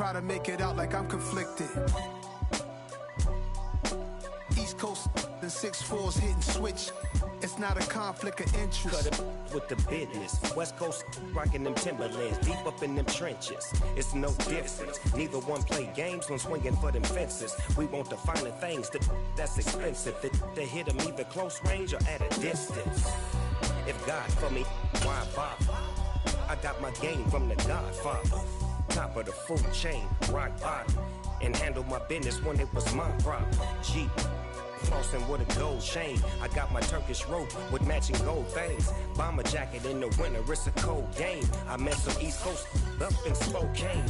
try to make it out like I'm conflicted. East Coast, the 6'4's hitting switch. It's not a conflict of interest. Cut it with the business. West Coast rocking them Timberlands, deep up in them trenches. It's no difference. Neither one play games when swinging for them fences. We want the finer things that's expensive. They hit them either close range or at a distance. If God for me, why bother? I got my game from the Godfather. Top of the food chain, rock bottom. And handle my business when it was my problem. Jeep. Flossing with a gold chain. I got my Turkish rope with matching gold things. Bomber jacket in the winter, it's a cold game. I met some East Coast up in Spokane.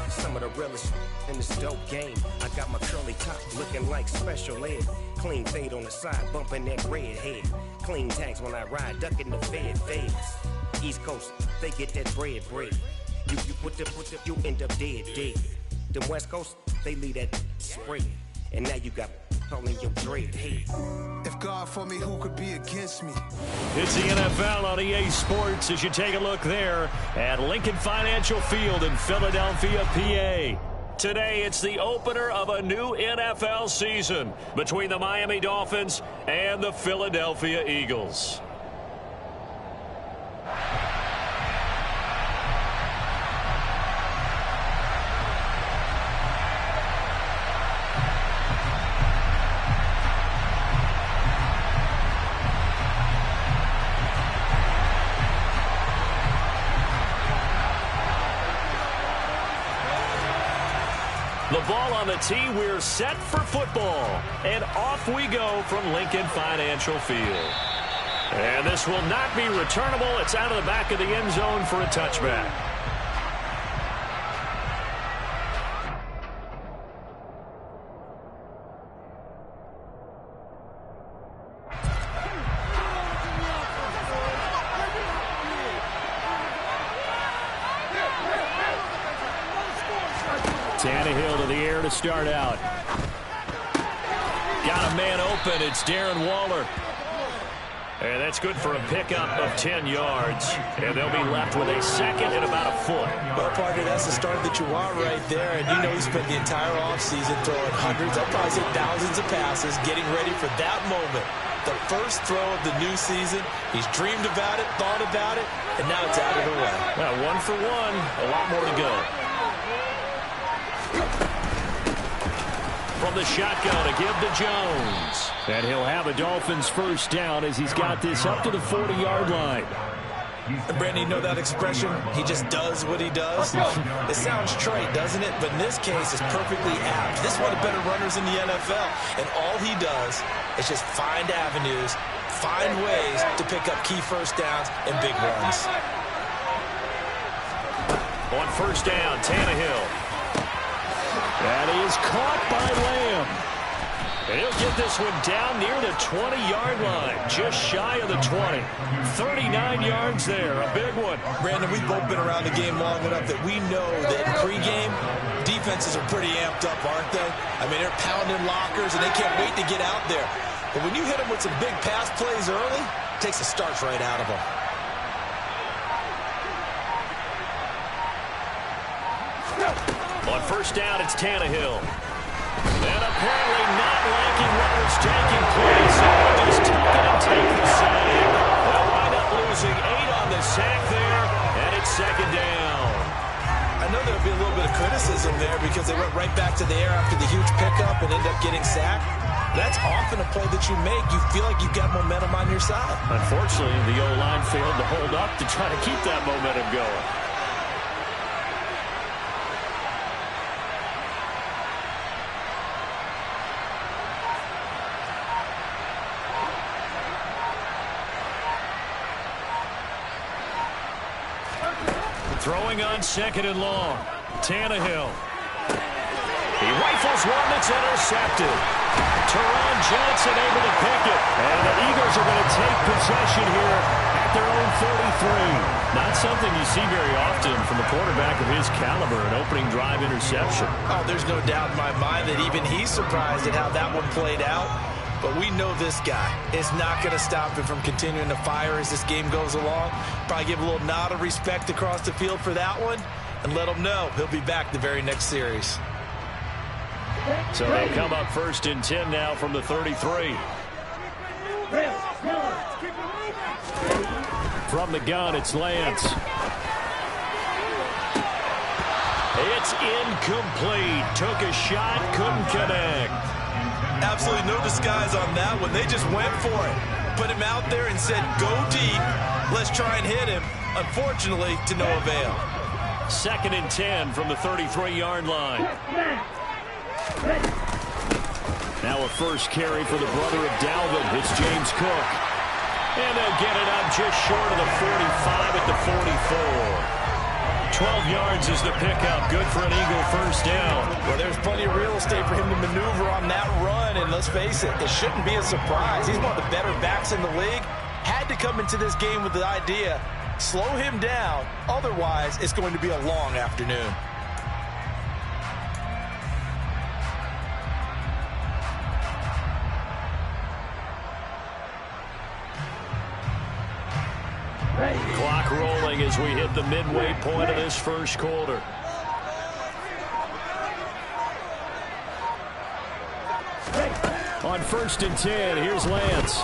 Some of the realest in this dope game. I got my curly top looking like special ed. Clean fade on the side, bumping that red head. Clean tags when I ride, ducking the feds. East Coast, they get that bread. You put the, you end up dead. Them West Coast, they leave that spread. And now you got calling your dread head. If God for me, who could be against me? It's the NFL on EA Sports as you take a look there at Lincoln Financial Field in Philadelphia, PA. Today, it's the opener of a new NFL season between the Miami Dolphins and the Philadelphia Eagles. The ball on the tee, we're set for football. And off we go from Lincoln Financial Field. And this will not be returnable. It's out of the back of the end zone for a touchback. Tannehill to the air to start out. Got a man open. It's Darren Waller. And that's good for a pickup of 10 yards. And they'll be left with a second and about a foot. Well, partner, that's the start that you want right there. And you know he spent the entire offseason throwing hundreds, I'll probably say thousands of passes, getting ready for that moment. The first throw of the new season. He's dreamed about it, thought about it, and now it's out of the way. Well, 1 for 1. A lot more to go. From the shotgun to give to Jones. And he'll have a Dolphins first down as he's got this up to the 40-yard line. Brandon, you know that expression? He just does what he does. It sounds trite, doesn't it? But in this case, it's perfectly apt. This is one of the better runners in the NFL. And all he does is just find avenues, find ways to pick up key first downs and big runs. On first down, Tannehill. And he is caught by Lamb. And he'll get this one down near the 20-yard line, just shy of the 20. 39 yards there, a big one. Brandon, we've both been around the game long enough that we know that pregame, defenses are pretty amped up, aren't they? I mean, they're pounding lockers, and they can't wait to get out there. But when you hit them with some big pass plays early, it takes the starch right out of them. On first down, it's Tannehill. And apparently not liking what was taking place. So they'll just tuck it and take the sack. They'll wind up losing 8 on the sack there, and it's second down. I know there'll be a little bit of criticism there because they went right back to the air after the huge pickup and end up getting sacked. That's often a play that you make. You feel like you've got momentum on your side. Unfortunately, the O-line failed to hold up to try to keep that momentum going. Throwing on second and long. Tannehill. He rifles one that's intercepted. Teron Johnson able to pick it. And the Eagles are going to take possession here at their own 33. Not something you see very often from a quarterback of his caliber, an opening drive interception. Oh, there's no doubt in my mind that even he's surprised at how that one played out. But we know this guy is not going to stop him from continuing to fire as this game goes along. Probably give a little nod of respect across the field for that one. and let him know he'll be back the very next series. So they'll come up 1st and 10 now from the 33. From the gun, it's Lance. It's incomplete. Took a shot, couldn't connect. Absolutely no disguise on that one. They just went for it. Put him out there and said, go deep. Let's try and hit him. Unfortunately, to no avail. 2nd and 10 from the 33-yard line. Now a first carry for the brother of Dalvin. It's James Cook. And they'll get it up just short of the 45 at the 44. 12 yards is the pickup. Good for an Eagle first down. Well, there's plenty of real estate for him to maneuver on that run. And let's face it, it shouldn't be a surprise. He's one of the better backs in the league. Had to come into this game with the idea, slow him down. Otherwise, it's going to be a long afternoon. Clock rolling as we hit the midway point of this first quarter. On 1st and 10, here's Lance.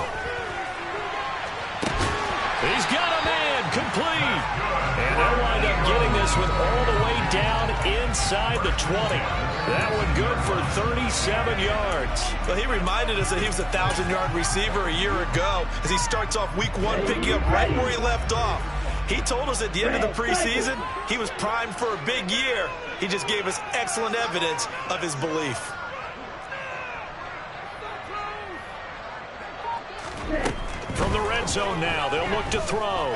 He's got a man, complete. And they'll wind up getting this one all the way down inside the 20. That one good for 37 yards. Well, he reminded us that he was a 1,000-yard receiver a year ago as he starts off week 1 picking up right where he left off. He told us at the end of the preseason he was primed for a big year. He just gave us excellent evidence of his belief. From the red zone now, they'll look to throw.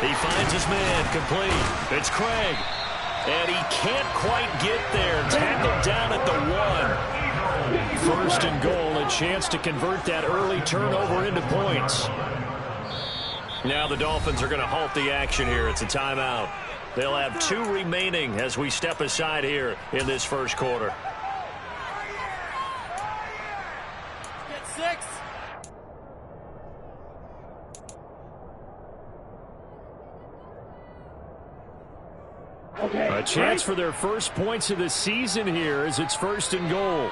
He finds his man, complete. It's Craig. And he can't quite get there. Tackled down at the 1. 1st and goal, a chance to convert that early turnover into points. Now the Dolphins are going to halt the action here. It's a timeout. They'll have 2 remaining as we step aside here in this first quarter. Get 6. A chance for their first points of the season here as it's 1st and goal.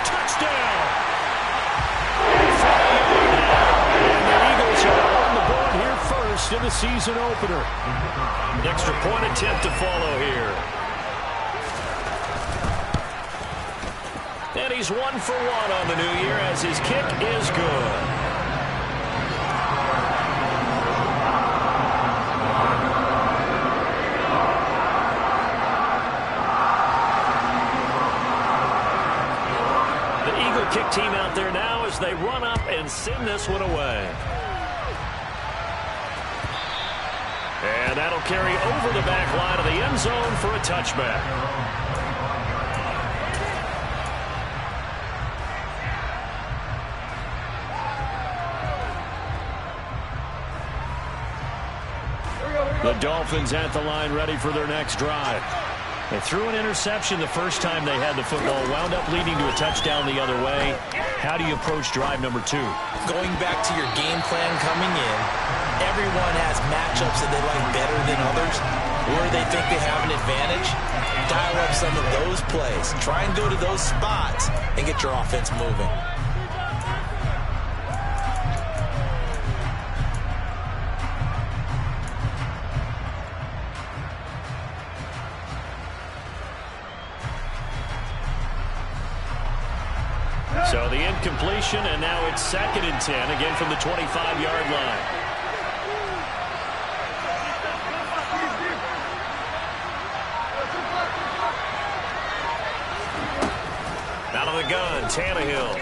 Touchdown! And the Eagles are on the board here first in the season opener. An extra point attempt to follow here. And he's 1 for 1 on the new year as his kick is good. Kick team out there now as they run up and send this one away. And that'll carry over the back line of the end zone for a touchback. The Dolphins at the line ready for their next drive. They threw an interception the first time they had the football, wound up leading to a touchdown the other way. How do you approach drive number 2? Going back to your game plan coming in, everyone has matchups that they like better than others, where they think they have an advantage. Dial up some of those plays. Try and go to those spots and get your offense moving. So the incompletion, and now it's 2nd and 10, again from the 25-yard line. Out of the gun, Tannehill.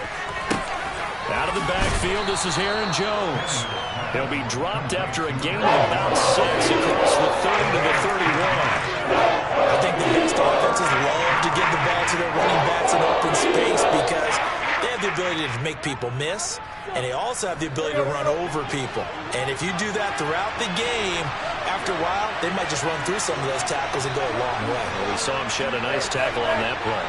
Out of the backfield, this is Aaron Jones. He'll be dropped after a gain of about 6 across the 30 to the 31. I think the best offenses love to give the ball to their running backs in open space because they have the ability to make people miss, and they also have the ability to run over people. And if you do that throughout the game, after a while, they might just run through some of those tackles and go a long way. Well, we saw him shed a nice tackle on that play.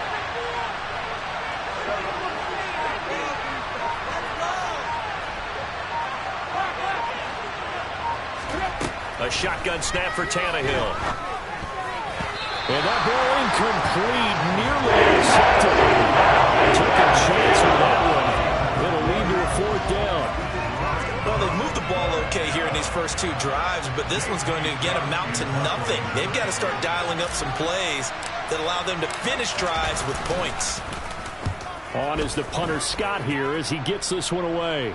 A shotgun snap for Tannehill. And that ball incomplete, nearly intercepted. Took a chance with that one. It'll lead to a 4th down. Well, they've moved the ball okay here in these first 2 drives, but this one's going to again amount to nothing. They've got to start dialing up some plays that allow them to finish drives with points. On is the punter Scott here as he gets this one away.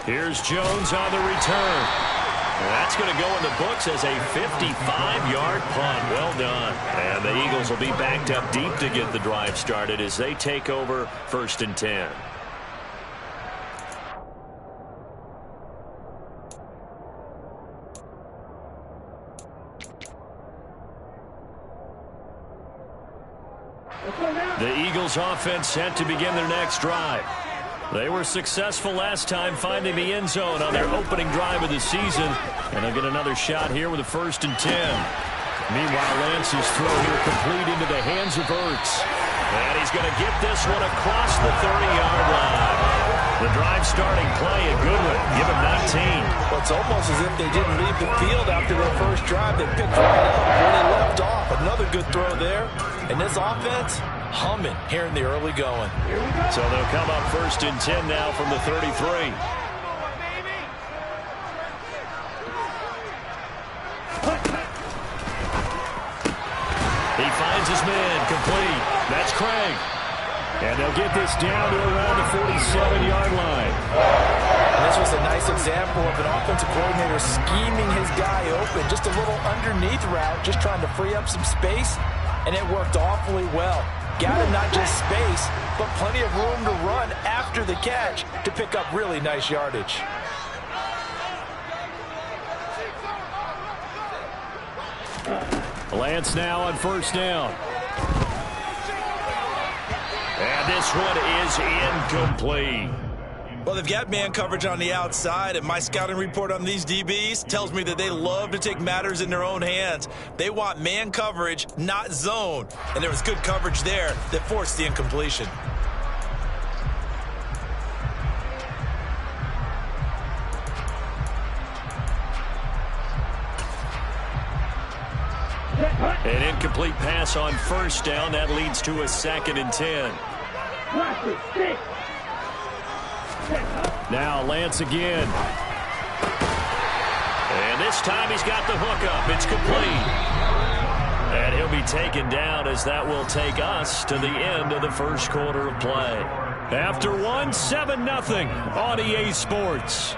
Here's Jones on the return. That's going to go in the books as a 55-yard punt. Well done. And the Eagles will be backed up deep to get the drive started as they take over 1st and 10. The Eagles offense set to begin their next drive. They were successful last time finding the end zone on their opening drive of the season. And they'll get another shot here with a 1st and 10. Meanwhile, Lance's throw here complete into the hands of Ertz. And he's going to get this one across the 30-yard line. The drive starting play, a good one. Give him 19. Well, it's almost as if they didn't leave the field after their first drive. They picked right up where they left off. Another good throw there. And this offense, humming here in the early going. So they'll come up 1st and 10 now from the 33. He finds his man complete. That's Craig. And they'll get this down to around the 47-yard line. And this was a nice example of an offensive coordinator scheming his guy open. Just a little underneath route, just trying to free up some space. And it worked awfully well. Got him not just space, but plenty of room to run after the catch to pick up really nice yardage. Lance now on 1st down. And this one is incomplete. Well, they've got man coverage on the outside, and my scouting report on these DBs tells me that they love to take matters in their own hands. They want man coverage, not zone. And there was good coverage there that forced the incompletion. An incomplete pass on 1st down. That leads to a 2nd and 10. Now Lance again. And this time he's got the hook up. It's complete. And he'll be taken down as that will take us to the end of the 1st quarter of play. After one, 7-0 on EA Sports.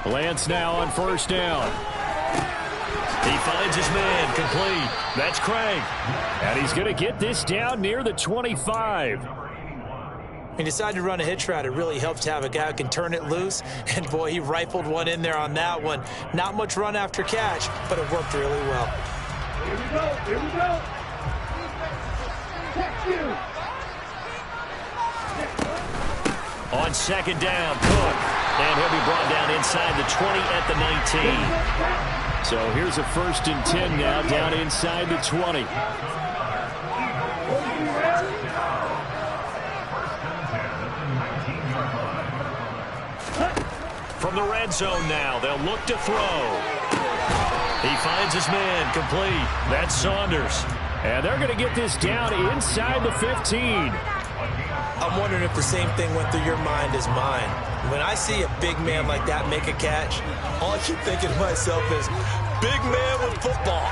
Lance now on 1st down. He finds his man complete. That's Craig. And he's going to get this down near the 25. He decided to run a hitch route. It really helps to have a guy who can turn it loose. And, boy, he rifled one in there on that one. Not much run after catch, but it worked really well. Here we go. Here we go. Check you. On 2nd down, Cook. And he'll be brought down inside the 20 at the 19. So here's a 1st and 10 now down inside the 20. From the red zone now, they'll look to throw. He finds his man complete. That's Saunders. And they're going to get this down inside the 15. I'm wondering if the same thing went through your mind as mine. When I see a big man like that make a catch, all I keep thinking to myself is, big man with football.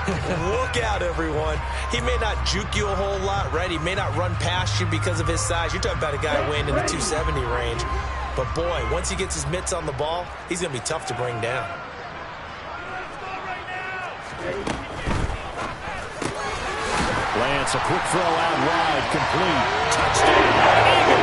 Look out, everyone. He may not juke you a whole lot, right? He may not run past you because of his size. You're talking about a guy weighing in the 270 range. But, boy, once he gets his mitts on the ball, he's going to be tough to bring down. Lance, a quick throw out wide, complete. Touchdown, Eagles!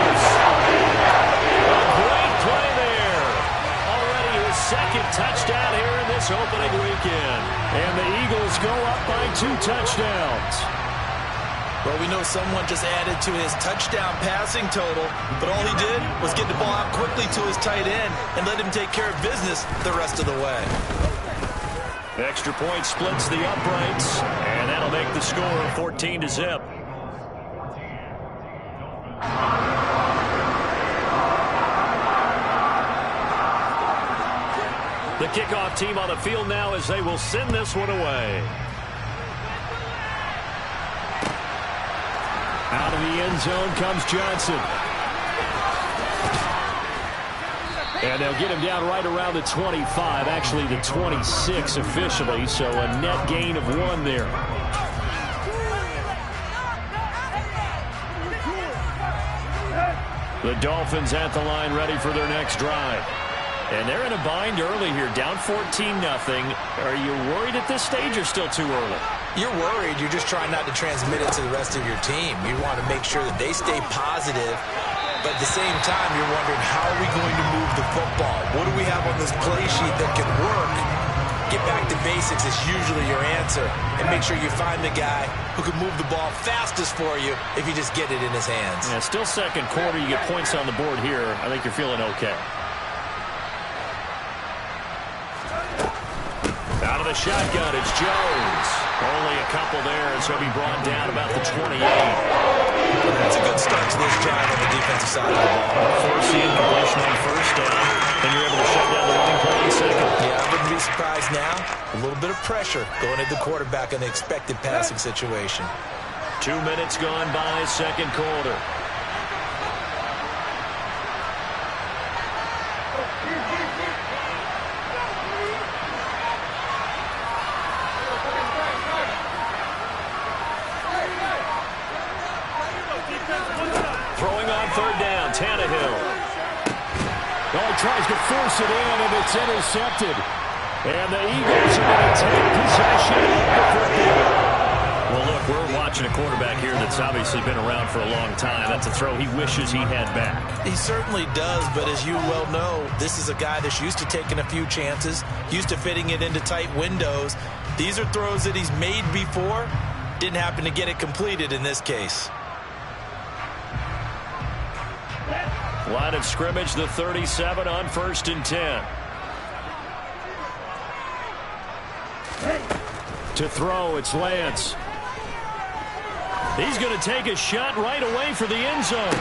go up by 2 touchdowns. Well, we know someone just added to his touchdown passing total, but all he did was get the ball out quickly to his tight end and let him take care of business the rest of the way. Extra point splits the uprights, and that'll make the score 14-0. The kickoff team on the field now as they will send this one away. Out of the end zone comes Johnson. And they'll get him down right around the 25, actually the 26 officially, so a net gain of 1 there. The Dolphins at the line ready for their next drive. And they're in a bind early here, down 14-0. Are you worried at this stage or still too early? You're worried. You're just trying not to transmit it to the rest of your team. You want to make sure that they stay positive. But at the same time, you're wondering, how are we going to move the football? What do we have on this play sheet that can work? Get back to basics is usually your answer. And make sure you find the guy who can move the ball fastest for you if you just get it in his hands. Yeah, still second quarter. You get points on the board here. I think you're feeling okay. Out of the shotgun, it's Jones. Only a couple there, and so he'll be brought down about the 28. That's a good start to this drive on the defensive side of the ball. Force the incompletion on first down, and you're able to shut down the running play in second. Yeah, I wouldn't be surprised now. A little bit of pressure going at the quarterback in the expected passing situation. 2 minutes gone by, second quarter. Throwing on third down, Tannehill. Oh, he tries to force it in, and it's intercepted. And the Eagles are going to take possession of the football. Well, look, we're watching a quarterback here that's obviously been around for a long time. That's a throw he wishes he had back. He certainly does, but as you well know, this is a guy that's used to taking a few chances, used to fitting it into tight windows. These are throws that he's made before. Didn't happen to get it completed in this case. Line of scrimmage, the 37 on 1st and 10. To throw, it's Lance. He's going to take a shot right away for the end zone.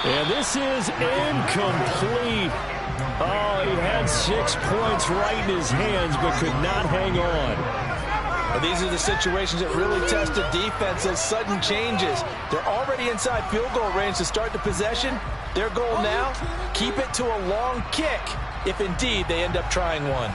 And this is incomplete. Oh, he had 6 points right in his hands, but could not hang on. Well, these are the situations that really test the defense, those sudden changes. They're already inside field goal range to start the possession. Their goal now, keep it to a long kick, if indeed they end up trying one.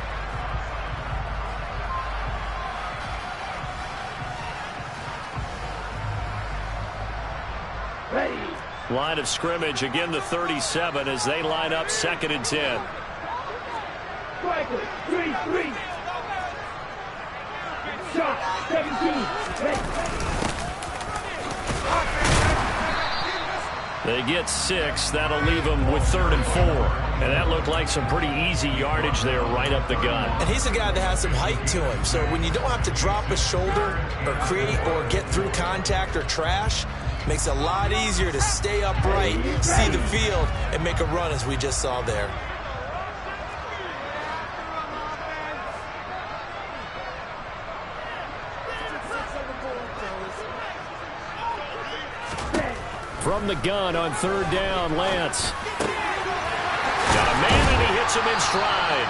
Line of scrimmage, again the 37 as they line up 2nd and 10. Striker, 3-3. Shot, 17. They get 6. That'll leave them with 3rd and 4. And that looked like some pretty easy yardage there right up the gut. And he's a guy that has some height to him. So when you don't have to drop a shoulder or create or get through contact or trash, makes it a lot easier to stay upright, see the field, and make a run as we just saw there. From the gun on 3rd down, Lance. Got a man, and he hits him in stride.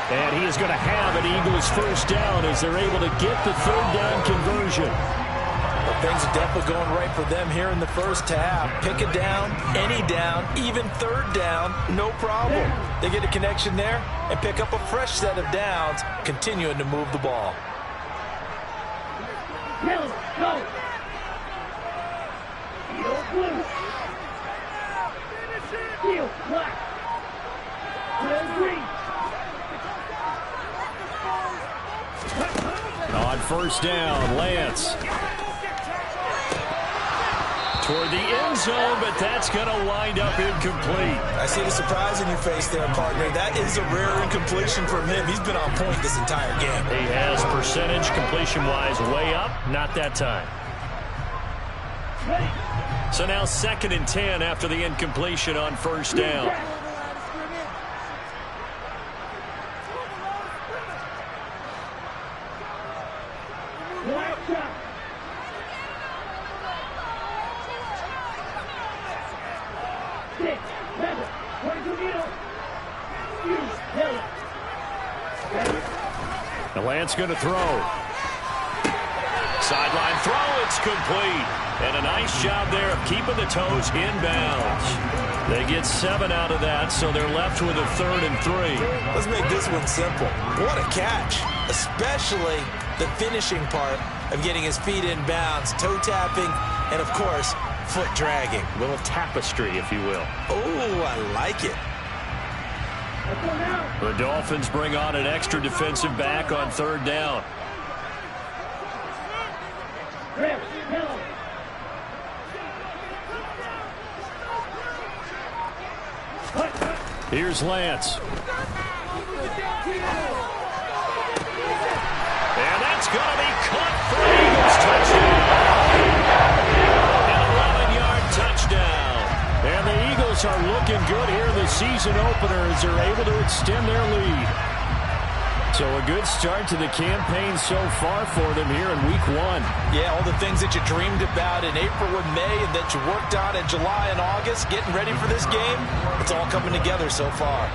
And he is going to have an Eagles 1st down as they're able to get the 3rd down conversion. Well, things are definitely going right for them here in the first half. Pick a down, any down, even 3rd down, no problem. They get a connection there and pick up a fresh set of downs, continuing to move the ball. Hill, go. Heel, blue. Heel, black. Heel, green. On 1st down, Lance. toward the end zone, but that's going to wind up incomplete. I see the surprise in your face there, partner. That is a rare incompletion from him. He's been on point this entire game. He has percentage completion-wise way up, not that time. So now 2nd and 10 after the incompletion on first down. The Lance going to throw. Sideline throw, it's complete. And a nice job there of keeping the toes inbounds. They get 7 out of that, so they're left with a 3rd and 3. Let's make this one simple. What a catch, especially the finishing part of getting his feet in bounds, toe tapping, and of course, foot dragging. A little tapestry, if you will. Oh, I like it. The Dolphins bring on an extra defensive back on 3rd down. Here's Lance. And that's going to be caught for an Eagles touchdown. An 11-yard touchdown. And the Eagles are looking good here in the season opener as they're able to extend their lead. So a good start to the campaign so far for them here in week 1. Yeah, all the things that you dreamed about in April and May and that you worked on in July and August, getting ready for this game, it's all coming together so far.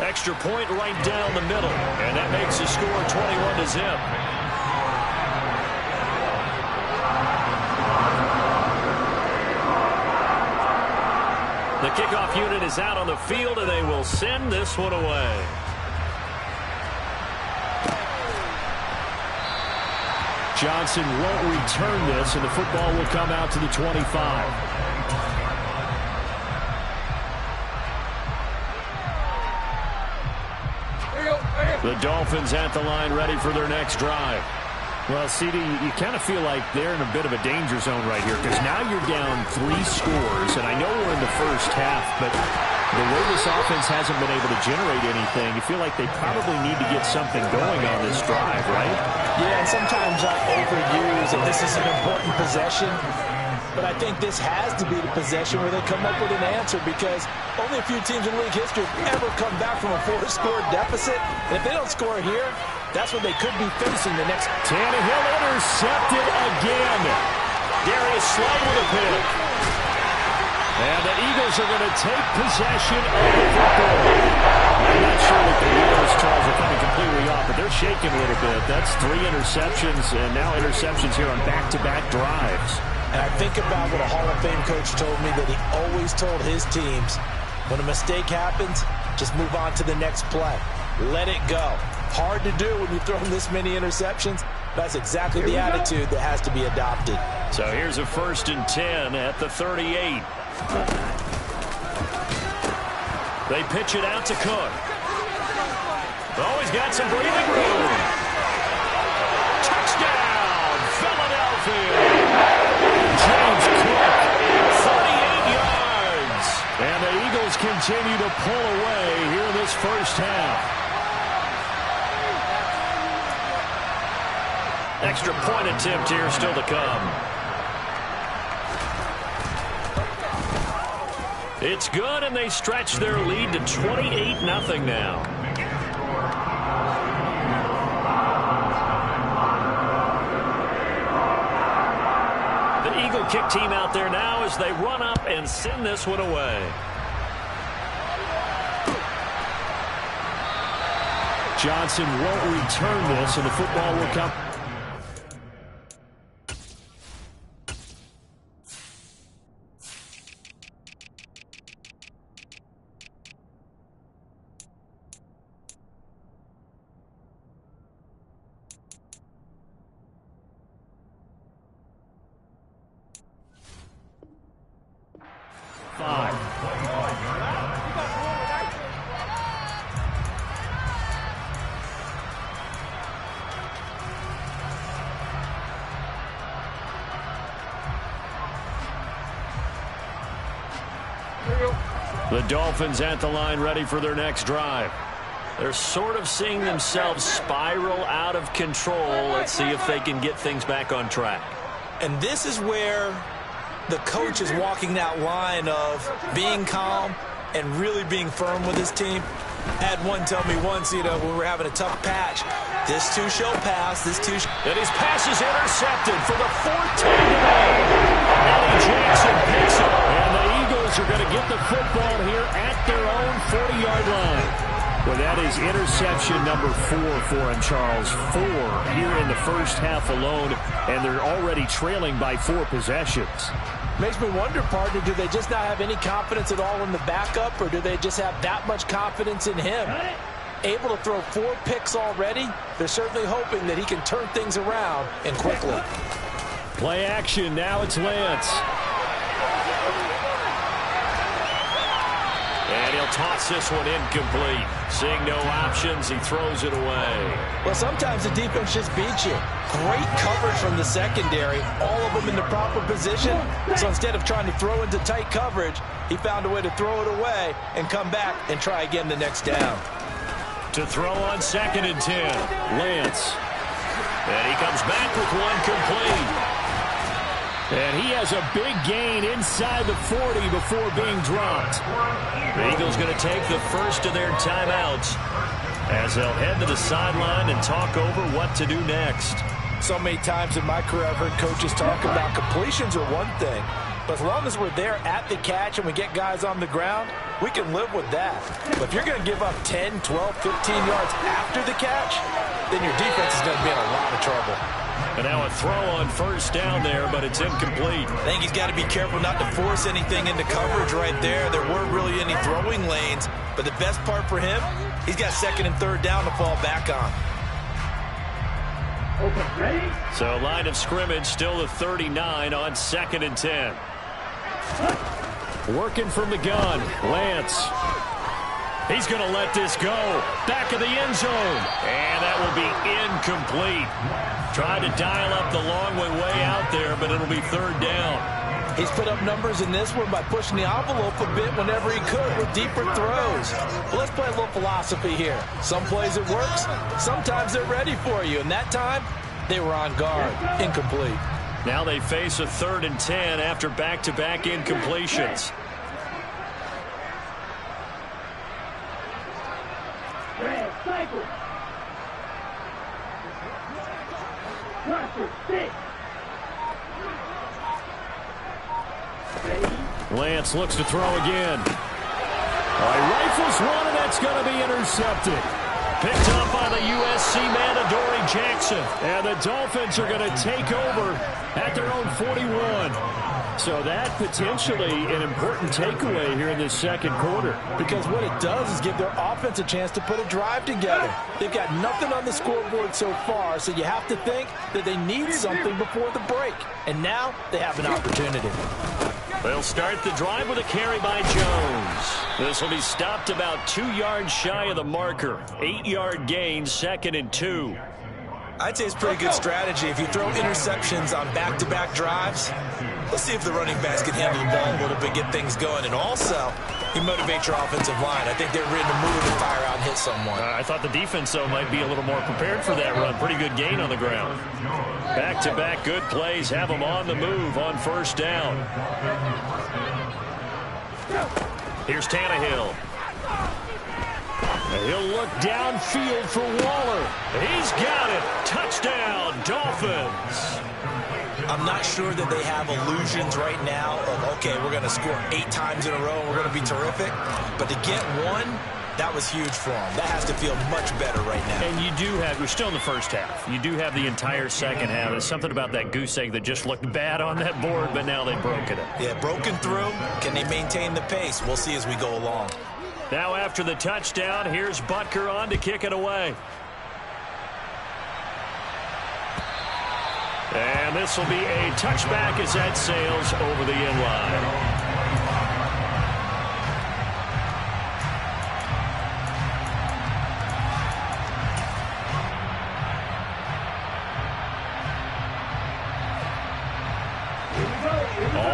Extra point right down the middle, and that makes the score 21-0. The kickoff unit is out on the field, and they will send this one away. Johnson won't return this, and the football will come out to the 25. The Dolphins at the line, ready for their next drive. Well, CD, you kind of feel like they're in a bit of a danger zone right here because now you're down 3 scores, and I know we're in the first half, but the way this offense hasn't been able to generate anything, you feel like they probably need to get something going on this drive, right? Yeah, and sometimes I overuse that this is an important possession, but I think this has to be the possession where they come up with an answer because only a few teams in league history have ever come back from a 4-score deficit, and if they don't score here, that's what they could be facing the next. Tannehill intercepted again. Darius Slay with a pick. And the Eagles are going to take possession of the football. I'm not sure that the wheels, Charles, are coming completely off, but they're shaking a little bit. That's 3 interceptions, and now interceptions here on back-to-back drives. And I think about what a Hall of Fame coach told me that he always told his teams, when a mistake happens, just move on to the next play. Let it go. Hard to do when you've thrown this many interceptions. That's exactly the attitude that has to be adopted. So here's a 1st and 10 at the 38. They pitch it out to Cook. Oh, he's got some breathing room. Touchdown, Philadelphia. James Cook, 48 yards. And the Eagles continue to pull away here in this first half. Extra point attempt here still to come. It's good, and they stretch their lead to 28-0 now. The Eagle kick team out there now as they run up and send this one away. Johnson won't return this, and the football will come. The Dolphins at the line ready for their next drive. They're sort of seeing themselves spiral out of control. Let's see if they can get things back on track. And this is where the coach is walking that line of being calm and really being firm with his team. I had one tell me once, when we were having a tough patch, this too shall pass, this too shall... And his pass is intercepted for the fourth time today. Eddie Jackson picks it. And the Eagles are going to get the football here at their own 40-yard line. Well, that is interception number 4 for him, Charles. 4 here in the first half alone, and they're already trailing by 4 possessions. Makes me wonder, partner, do they just not have any confidence at all in the backup, or do they just have that much confidence in him? Able to throw 4 picks already, they're certainly hoping that he can turn things around and quickly. Play action, now it's Lance. And he'll toss this one incomplete. Seeing no options, he throws it away. Well, sometimes the defense just beats you. Great coverage from the secondary, all of them in the proper position. So instead of trying to throw into tight coverage, he found a way to throw it away and come back and try again the next down. To throw on 2nd and 10, Lance. And he comes back with one complete. And he has a big gain inside the 40 before being dropped. The Eagles going to take the first of their timeouts as they'll head to the sideline and talk over what to do next. So many times in my career I've heard coaches talk about completions are one thing, but as long as we're there at the catch and we get guys on the ground, we can live with that. But if you're going to give up 10, 12, 15 yards after the catch, then your defense is going to be in a lot of trouble. And now a throw on first down there, but it's incomplete. I think he's got to be careful not to force anything into coverage right there. There weren't really any throwing lanes, but the best part for him, he's got 2nd and 3rd down to fall back on. Okay, ready? So line of scrimmage still the 39 on 2nd and 10. Working from the gun, Lance. He's going to let this go. Back of the end zone. And that will be incomplete. Tried to dial up the long way out there, but it'll be 3rd down. He's put up numbers in this one by pushing the envelope a bit whenever he could with deeper throws. But let's play a little philosophy here. Some plays it works. Sometimes they're ready for you. And that time, they were on guard. Incomplete. Now they face a 3rd and 10 after back-to-back incompletions. Red cycle. Roster 6. Lance looks to throw again. Rifles one, and that's going to be intercepted. Picked up by the USC man, Adoree Jackson. And the Dolphins are going to take over at their own 41. So that potentially an important takeaway here in this second quarter. Because what it does is give their offense a chance to put a drive together. They've got nothing on the scoreboard so far, so you have to think that they need something before the break. And now they have an opportunity. They'll start the drive with a carry by Jones. This will be stopped about 2 yards shy of the marker. 8-yard gain, 2nd and 2. I'd say it's pretty good strategy. If you throw interceptions on back-to-back drives, let's see if the running backs can handle the ball a little bit, get things going. And also, you motivate your offensive line. I think they're ready to move and fire out and hit someone. I thought the defense, though, might be a little more prepared for that run. Pretty good gain on the ground. Back-to-back good plays have them on the move on 1st down. Here's Tannehill. He'll look downfield for Waller. He's got it. Touchdown, Dolphins. I'm not sure that they have illusions right now of, okay, we're going to score 8 times in a row and we're going to be terrific. But to get one, that was huge for them. That has to feel much better right now. And you do have, we're still in the first half. You do have the entire second half. There's something about that goose egg that just looked bad on that board, but now they've broken it. Yeah, broken through. Can they maintain the pace? We'll see as we go along. Now after the touchdown, here's Butker on to kick it away. And this will be a touchback as that sails over the end line.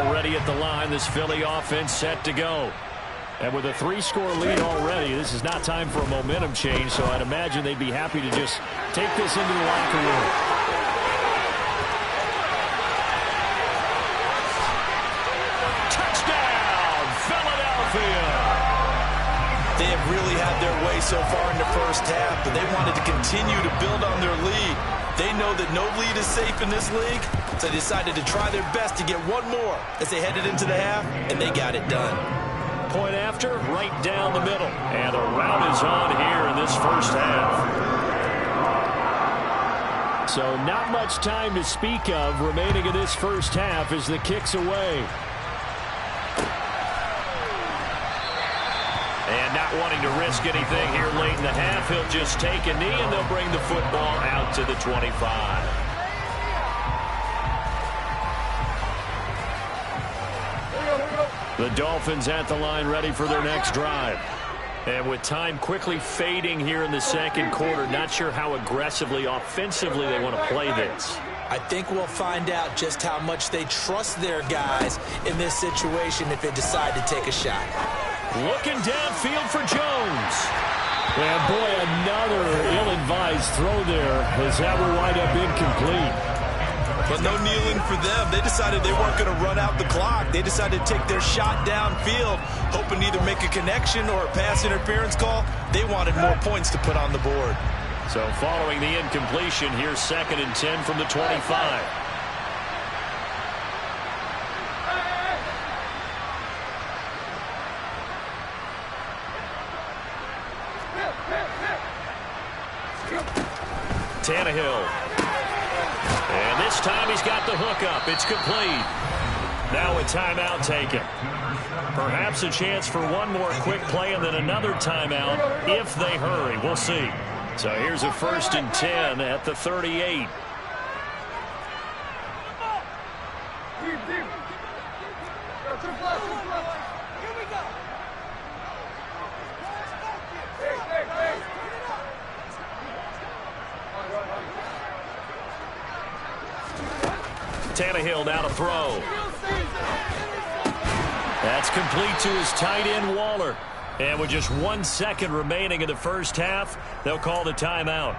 Already at the line, this Philly offense set to go. And with a 3-score lead already, this is not time for a momentum change, so I'd imagine they'd be happy to just take this into the locker room. Touchdown, Philadelphia! They have really had their way so far in the first half, but they wanted to continue to build on their lead. They know that no lead is safe in this league, so they decided to try their best to get one more as they headed into the half, and they got it done. Point after, right down the middle. And a rout is on here in this first half. So not much time to speak of remaining in this first half as the kick's away. And not wanting to risk anything here late in the half, he'll just take a knee and they'll bring the football out to the 25. The Dolphins at the line ready for their next drive. And with time quickly fading here in the second quarter, not sure how aggressively, offensively they want to play this. I think we'll find out just how much they trust their guys in this situation if they decide to take a shot. Looking downfield for Jones. And boy, another ill-advised throw there as that will wind up incomplete. But no kneeling for them. They decided they weren't going to run out the clock. They decided to take their shot downfield, hoping to either make a connection or a pass interference call. They wanted more points to put on the board. So following the incompletion, here's 2nd and 10 from the 25. Tannehill. And this time he's got the hook up. It's complete. Now a timeout taken. Perhaps a chance for one more quick play and then another timeout if they hurry. We'll see. So here's a 1st and 10 at the 38. Tannehill now to throw. That's complete to his tight end, Waller. And with just 1 second remaining in the first half, they'll call the timeout.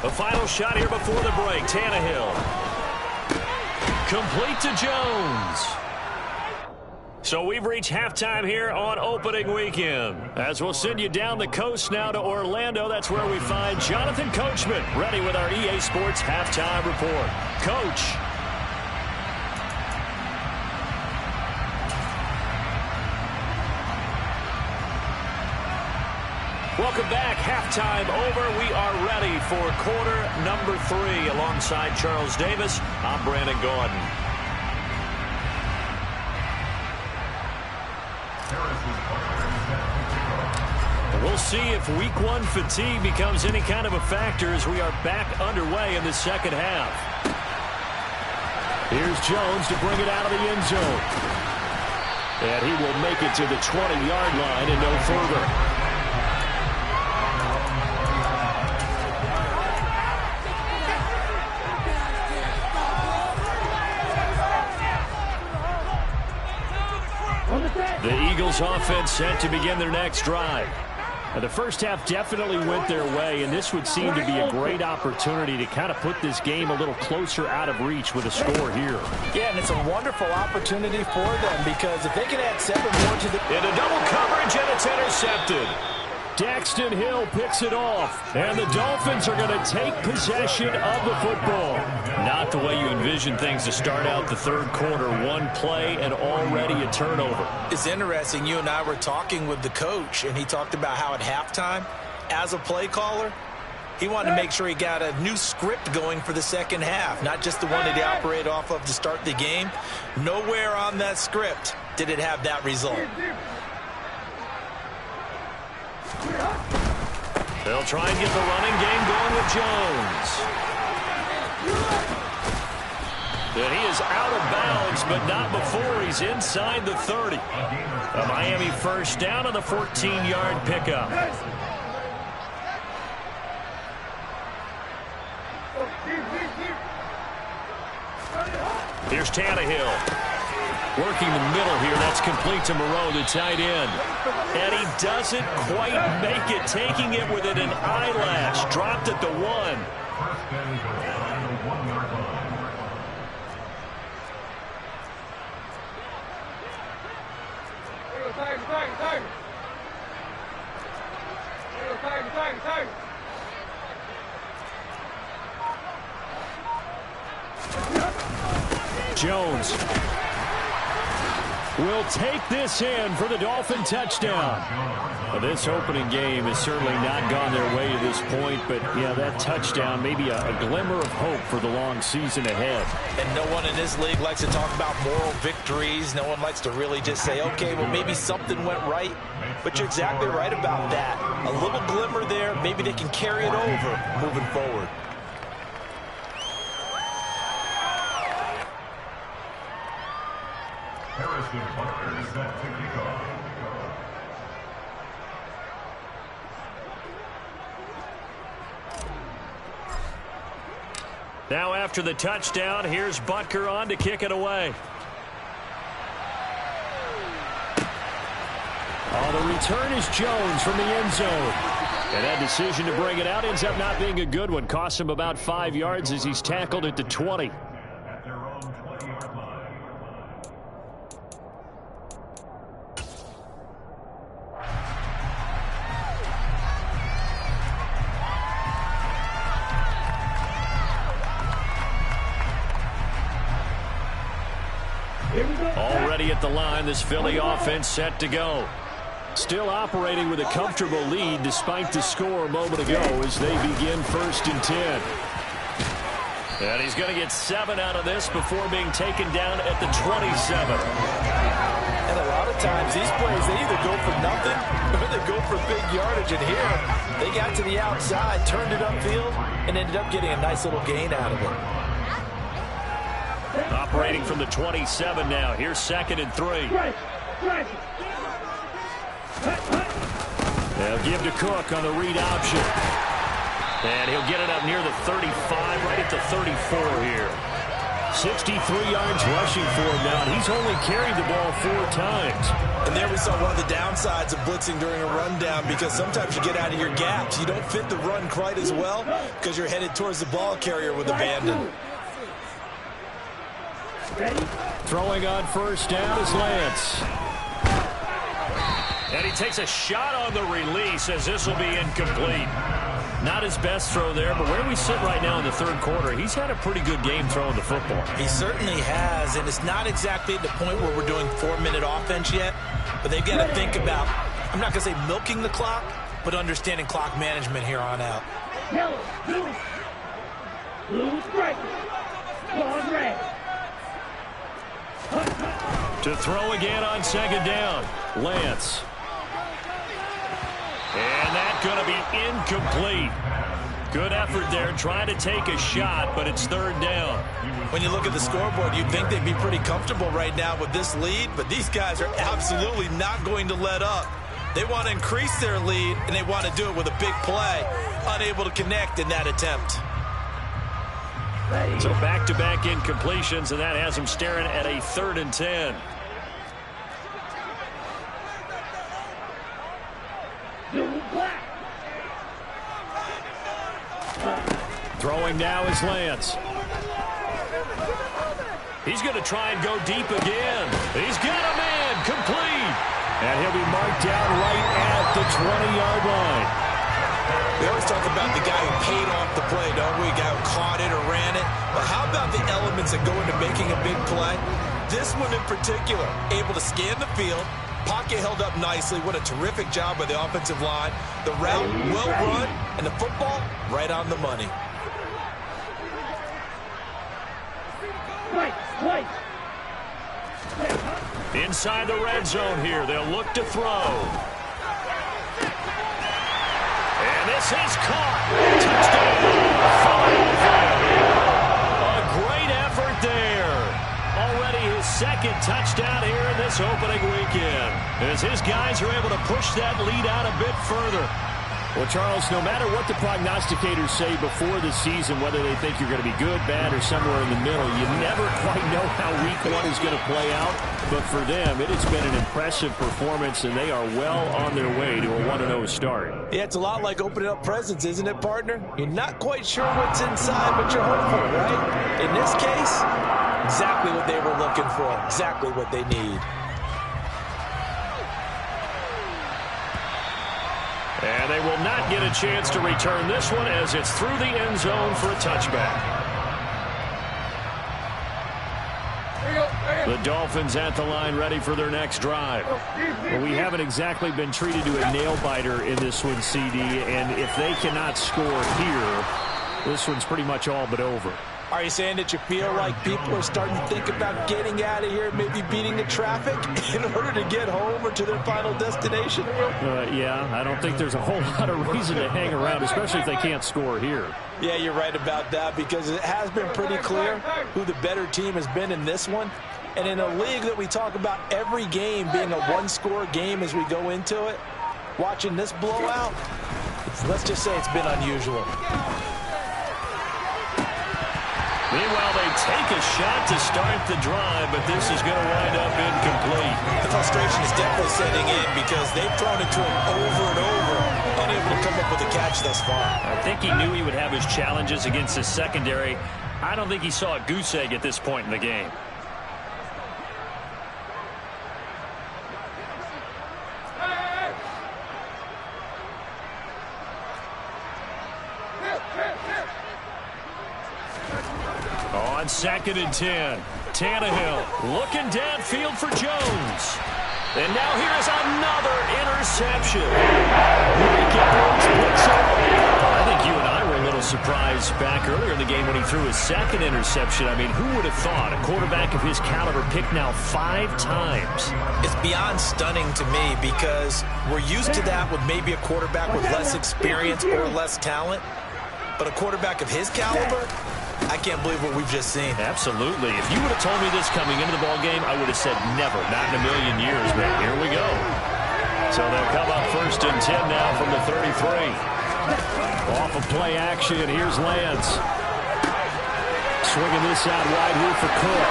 The final shot here before the break. Tannehill. Complete to Jones. So we've reached halftime here on opening weekend. As we'll send you down the coast now to Orlando. That's where we find Jonathan Coachman ready with our EA Sports halftime report. Coach. Welcome back. Halftime over. We are ready for quarter number 3. Alongside Charles Davis, I'm Brandon Gaudin. We'll see if week 1 fatigue becomes any kind of a factor as we are back underway in the second half. Here's Jones to bring it out of the end zone. And he will make it to the 20-yard line and no further. The Eagles offense set to begin their next drive. Now, the first half definitely went their way, and this would seem to be a great opportunity to kind of put this game a little closer out of reach with a score here. Yeah, and it's a wonderful opportunity for them because if they can add 7 more to the... Into double coverage, and it's intercepted. Daxton Hill picks it off, and the Dolphins are going to take possession of the football. Not the way you envision things to start out the third quarter. One play and already a turnover. It's interesting. You and I were talking with the coach, and he talked about how at halftime, as a play caller, He wanted to make sure he got a new script going for the second half, not just the one that he operated off of to start the game. Nowhere on that script did it have that result. They'll try and get the running game going with Jones. And he is out of bounds, but not before he's inside the 30. A Miami first down on the 14-yard pickup. Here's Tannehill. Working the middle here. That's complete to Moreau, the tight end. And he doesn't quite make it, taking it within an eyelash. Dropped at the 1. Jones will take this in for the Dolphin touchdown. Well, this opening game has certainly not gone their way to this point, but yeah, that touchdown, maybe a glimmer of hope for the long season ahead. And no one in this league likes to talk about moral victories. No one likes to really just say, okay, well, maybe something went right. But you're exactly right about that. A little glimmer there, maybe they can carry it over moving forward. Harrison Butker is set to kick off. Now after the touchdown, here's Butker on to kick it away. The return is Jones from the end zone. And that decision to bring it out ends up not being a good one. Costs him about 5 yards as he's tackled at the 20. At their own 20-yard line. Already at the line, this Philly offense set to go. Still operating with a comfortable lead despite the score a moment ago as they begin 1st and 10. And he's going to get 7 out of this before being taken down at the 27. And a lot of times these plays, they either go for nothing or they go for big yardage. And here, they got to the outside, turned it upfield, and ended up getting a nice little gain out of it. Operating from the 27 now. Here's 2nd and 3. They'll give to Cook on the read option. And he'll get it up near the 35, right at the 34 here. 63 yards rushing for him now, and he's only carried the ball 4 times. And there we saw one of the downsides of blitzing during a rundown, because sometimes you get out of your gaps. You don't fit the run quite as well because you're headed towards the ball carrier with abandon. Throwing on 1st down is Lance. And he takes a shot on the release as this will be incomplete. Not his best throw there, but where we sit right now in the 3rd quarter, he's had a pretty good game throwing the football. He certainly has, and it's not exactly the point where we're doing 4-minute offense yet, but they've got to think about, I'm not going to say milking the clock, but understanding clock management here on out. To throw again on 2nd down, Lance. And that's going to be incomplete. Good effort there, trying to take a shot, but it's 3rd down. When you look at the scoreboard, you'd think they'd be pretty comfortable right now with this lead, but these guys are absolutely not going to let up. They want to increase their lead, and they want to do it with a big play. Unable to connect in that attempt. So back-to-back incompletions, and that has them staring at a 3rd and 10. Throwing now is Lance. He's going to try and go deep again. He's got a man, complete. And he'll be marked down right at the 20-yard line. We always talk about the guy who paid off the play, don't we? A guy who caught it or ran it. But how about the elements that go into making a big play? This one in particular, able to scan the field, Pocket held up nicely. What a terrific job by the offensive line. The route well run, and the football right on the money. Inside the red zone here. They'll look to throw. And this is caught. Touchdown. A great effort there. Already his second touchdown here in this opening weekend, as his guys are able to push that lead out a bit further. Well, Charles, no matter what the prognosticators say before the season, whether they think you're going to be good, bad, or somewhere in the middle, you never quite know how week one is going to play out. But for them, it has been an impressive performance, and they are well on their way to a 1-0 start. Yeah, it's a lot like opening up presents, isn't it, partner? You're not quite sure what's inside, but you're hopeful, right? In this case, exactly what they were looking for, exactly what they need. And they will not get a chance to return this one, as it's through the end zone for a touchback. The Dolphins at the line, ready for their next drive. Well, we haven't exactly been treated to a nail-biter in this one, CD, and if they cannot score here, this one's pretty much all but over. Are you saying that you feel like people are starting to think about getting out of here, maybe beating the traffic in order to get home or to their final destination? Yeah, I don't think there's a whole lot of reason to hang around, especially if they can't score here. Yeah, you're right about that, because it has been pretty clear who the better team has been in this one. And in a league that we talk about every game being a one-score game as we go into it, watching this blowout, let's just say it's been unusual. Meanwhile, they take a shot to start the drive, but this is going to wind up incomplete. The frustration is definitely setting in because they've thrown it to him over and over, unable to come up with a catch thus far. I think he knew he would have his challenges against his secondary. I don't think he saw a goose egg at this point in the game. On 2nd and 10, Tannehill looking downfield for Jones. And now here is another interception. I think you and I were a little surprised back earlier in the game when he threw his second interception. I mean, who would have thought a quarterback of his caliber picked now 5 times? It's beyond stunning to me, because we're used to that with maybe a quarterback with less experience or less talent. But a quarterback of his caliber, I can't believe what we've just seen. Absolutely. If you would have told me this coming into the ballgame, I would have said never, not in a million years, but here we go. So they'll come up 1st and 10 now from the 33. Off of play action, here's Lance. Swinging this out wide here for Cook.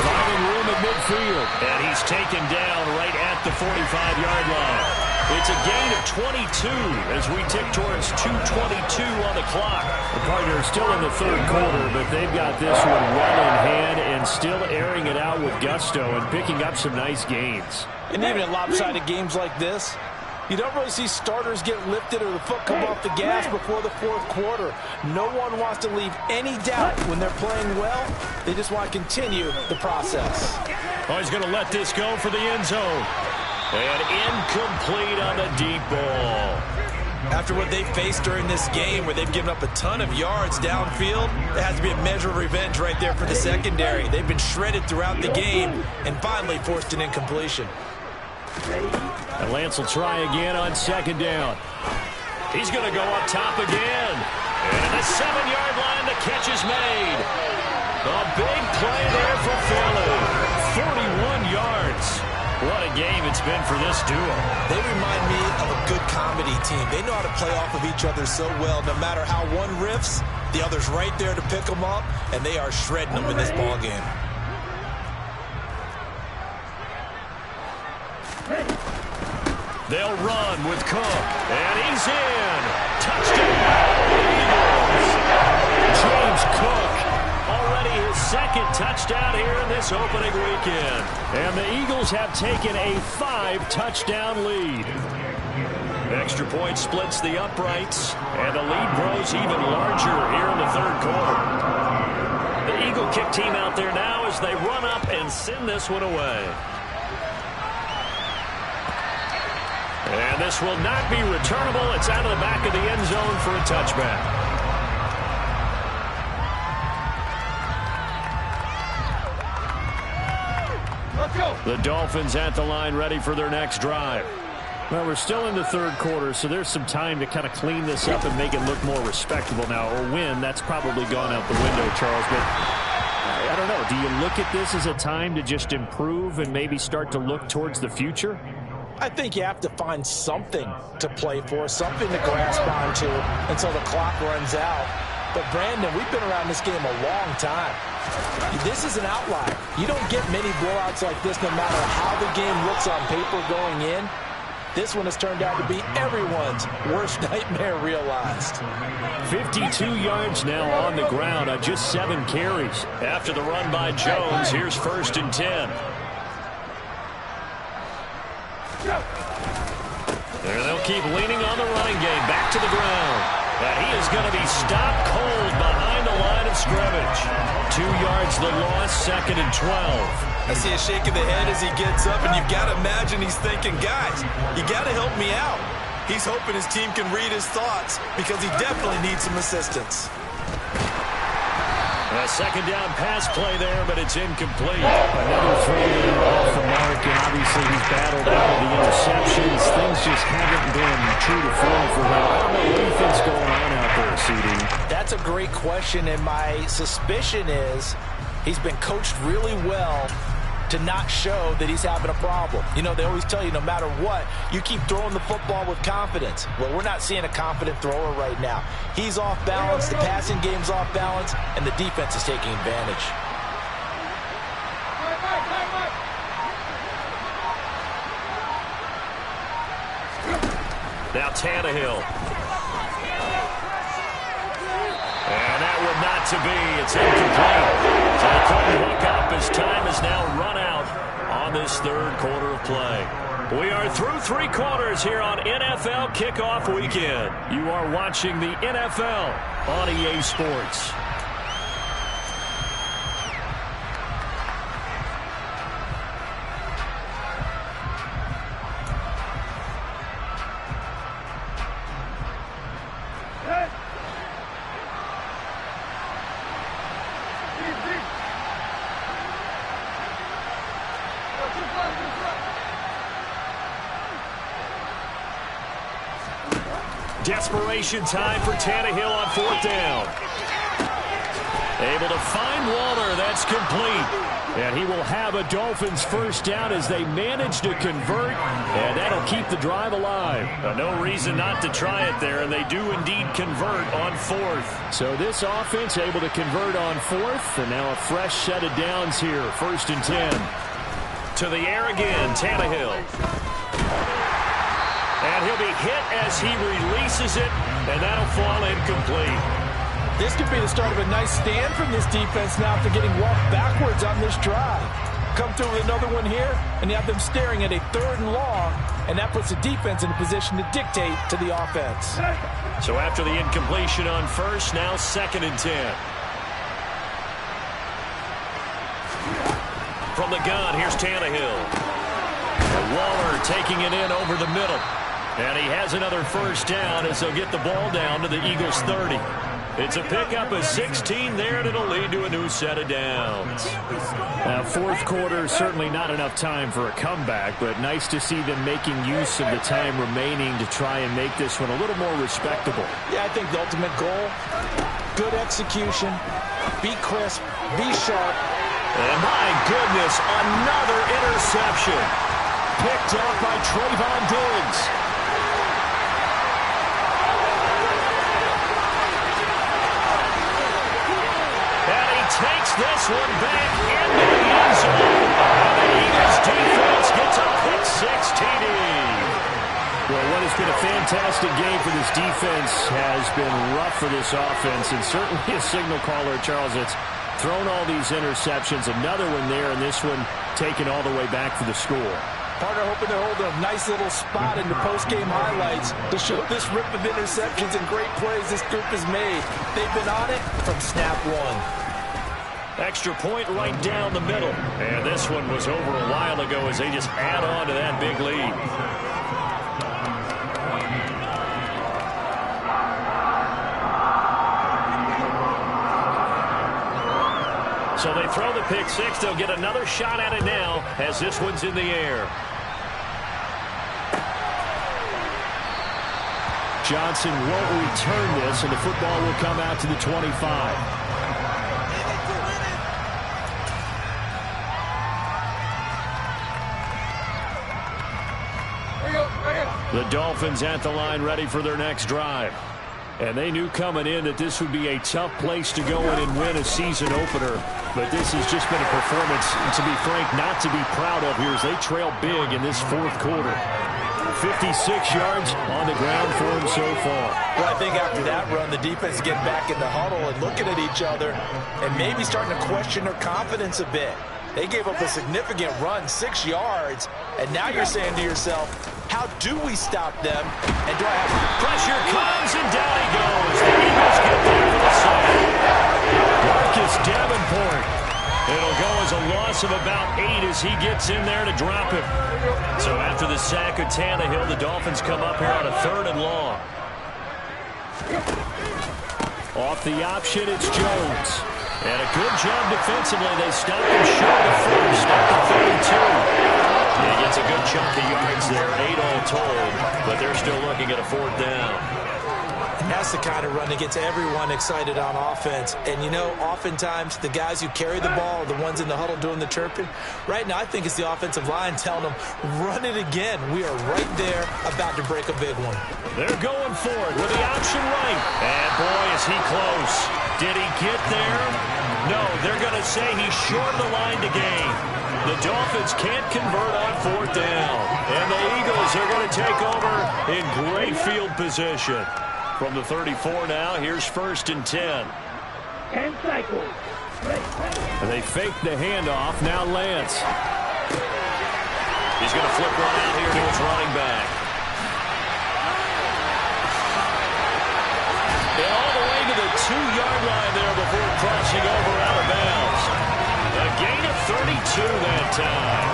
Finding room at midfield. And he's taken down right at the 45-yard line. It's a gain of 22 as we tick towards 2:22 on the clock. The partner still in the 3rd quarter, but they've got this one well in hand and still airing it out with gusto and picking up some nice gains. And even in lopsided games like this, you don't really see starters get lifted or the foot come off the gas before the 4th quarter. No one wants to leave any doubt when they're playing well. They just want to continue the process. Oh, he's going to let this go for the end zone. And incomplete on the deep ball. After what they faced during this game, where they've given up a ton of yards downfield, there has to be a measure of revenge right there for the secondary. They've been shredded throughout the game and finally forced an incompletion. And Lance will try again on 2nd down. He's going to go up top again. And at the 7-yard line, the catch is made. A big play there for Philly. 41 yards. What a game it's been for this duo. They remind me of a good comedy team. They know how to play off of each other so well. No matter how one riffs, the other's right there to pick them up, and they are shredding them in this ball game. They'll run with Cook, and he's in. Touchdown, Eagles. James Cook, already his 2nd touchdown here in this opening weekend. And the Eagles have taken a 5-touchdown lead. Extra point splits the uprights, and the lead grows even larger here in the 3rd quarter. The Eagle kick team out there now as they run up and send this one away. And this will not be returnable. It's out of the back of the end zone for a touchback. The Dolphins at the line, ready for their next drive. Well, we're still in the third quarter, so there's some time to kind of clean this up and make it look more respectable now. Or win, that's probably gone out the window, Charles. But I don't know. Do you look at this as a time to just improve and maybe start to look towards the future? I think you have to find something to play for, something to grasp onto until the clock runs out. But, Brandon, we've been around this game a long time. This is an outlier. You don't get many blowouts like this no matter how the game looks on paper going in. This one has turned out to be everyone's worst nightmare realized. 52 yards now on the ground on just 7 carries. After the run by Jones, here's 1st and 10. And they'll keep leaning on the running game. Back to the ground. And he is going to be stopped cold behind the line of scrimmage. 2 yards the loss, 2nd and 12. I see a shake of the head as he gets up, and you've got to imagine he's thinking, guys, you got to help me out. He's hoping his team can read his thoughts because he definitely needs some assistance. A 2nd down pass play there, but it's incomplete. Another throw off the mark, and obviously he's battled out of the interceptions. Things just haven't been true to form for him. I don't know what you think's going on out there, CD. That's a great question, and my suspicion is he's been coached really well to not show that he's having a problem. You know, they always tell you no matter what, you keep throwing the football with confidence. Well, we're not seeing a confident thrower right now. He's off balance, the passing game's off balance, and the defense is taking advantage. Now Tannehill. And that would not to be. It's incomplete. So they couldn't hook up as time has now run out on this third quarter of play. We are through 3 quarters here on NFL Kickoff Weekend. You are watching the NFL on EA Sports. Desperation time for Tannehill on 4th down. Able to find Waller. That's complete. And he will have a Dolphins 1st down as they manage to convert. And that'll keep the drive alive. No reason not to try it there. And they do indeed convert on 4th. So this offense able to convert on 4th. And now a fresh set of downs here. 1st and 10. To the air again. Tannehill. And he'll be hit as he releases it, and that'll fall incomplete. This could be the start of a nice stand from this defense now after getting walked backwards on this drive. Come through with another one here, and you have them staring at a 3rd and long, and that puts the defense in a position to dictate to the offense. So after the incompletion on 1st, now 2nd and 10. From the gun, here's Tannehill. Waller taking it in over the middle. And he has another 1st down as they'll get the ball down to the Eagles 30. It's a pickup of 16 there, and it'll lead to a new set of downs. Now, 4th quarter, certainly not enough time for a comeback, but nice to see them making use of the time remaining to try and make this one a little more respectable. Yeah, I think the ultimate goal, good execution, be crisp, be sharp. And my goodness, another interception. Picked up by Trayvon Diggs. Takes this one back into the end zone. And the Eagles defense gets a pick 6 TD. Well, what has been a fantastic game for this defense has been rough for this offense, and certainly a signal caller, Charles, that's thrown all these interceptions. Another one there, and this one taken all the way back for the score. Partner hoping to hold a nice little spot in the post-game highlights to show this rip of interceptions and great plays this group has made. They've been on it from snap one. Extra point right down the middle. And this one was over a while ago as they just add on to that big lead. So they throw the pick six. They'll get another shot at it now as this one's in the air. Johnson won't return this, and the football will come out to the 25. The Dolphins at the line ready for their next drive. And they knew coming in that this would be a tough place to go in and win a season opener. But this has just been a performance, to be frank, not to be proud of here as they trail big in this fourth quarter. 56 yards on the ground for him so far. Well, I think after that run, the defense is getting back in the huddle and looking at each other and maybe starting to question their confidence a bit. They gave up a significant run, 6 yards, and now you're saying to yourself, how do we stop them? And do I have pressure comes and down he goes. The Eagles get there for the sack. Marcus Davenport. It'll go as a loss of about 8 as he gets in there to drop him. So after the sack of Tannehill, the Dolphins come up here on a 3rd and long. Off the option, it's Jones. And a good job defensively. They stop him short of first at the 32. He gets a good chunk of yards there, 8 all told, but they're still looking at a 4th down. And that's the kind of run that gets everyone excited on offense. And, you know, oftentimes the guys who carry the ball are the ones in the huddle doing the chirping. Right now, I think it's the offensive line telling them, run it again. We are right there about to break a big one. They're going for it with the option right. And, boy, is he close. Did he get there? No, they're going to say he's short of the line to gain. The Dolphins can't convert on 4th down. And the Eagles are going to take over in great field position. From the 34 now, here's 1st and 10. 10 cycles. They fake the handoff. Now Lance. He's going to flip one out here to his running back. And all the way to the 2-yard line there before crossing over out of bounds. A gain of 32 that time.